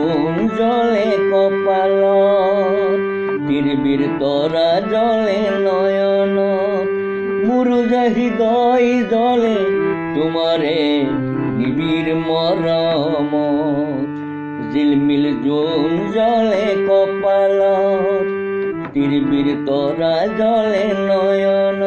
জোন জলে কপালত তিরবির তরা জলে নয়ন মুরুজা হৃদয় জলে তোমারে নিবিড় মরমত ঝিলমিল জোন জলে কপালত তিরবির তরা জলে নয়ন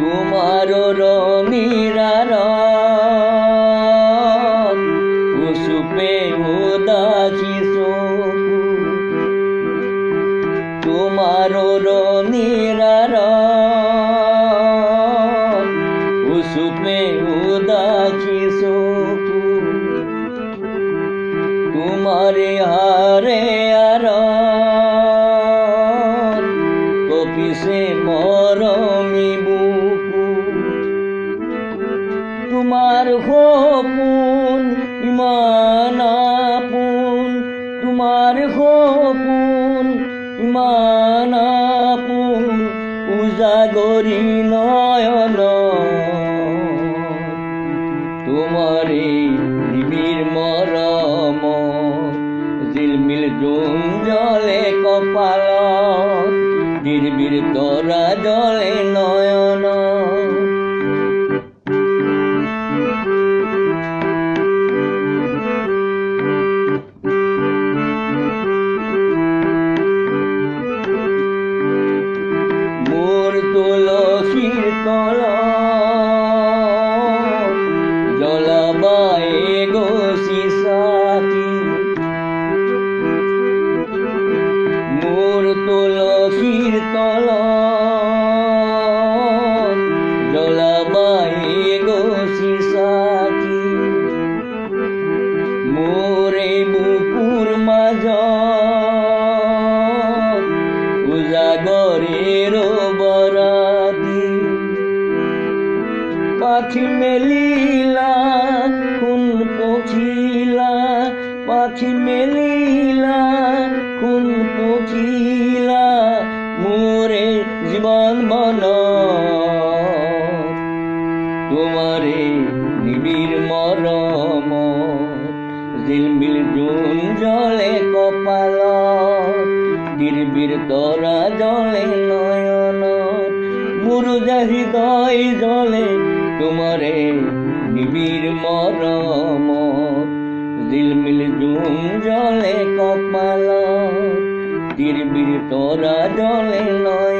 তোমারো রঙিরার উসুপে উদাসী চকু তোমারো রঙিরার উসুপে উদাসী চকু তোমারে হারে আর কপিসে মরমি বুকু তোমার সপোন ইমান আপোন তোমার সপোন ইমান আপোন উজাগৰি নয়ন তোমাৰে নিবিড় মৰম ঝিলমিল জোন জলে কপালত তিরবির তরা জলে নয়ন মোর তুলসীর তলত জলাবায়ে গছি সাথী মোর তুলসীর তলত জলাবায়ে গছি সাথী মোরে বুকুর মাজত উজাগরের বরাতি পাখি মেলিলা কোন পখিলা পাখি মেলিলা কোন পখিলা মোরে জীবন বন তোমারে নিবিড় মরম ঝিলমিল জোন জলে কপালত তিরবির তরা জলে নয়ন মুরুজা হৃদয় জলে তোমারে নিবিড় মরম ঝিলমিল জোন জলে কপালত তিরবির তরা জলে নয়ন।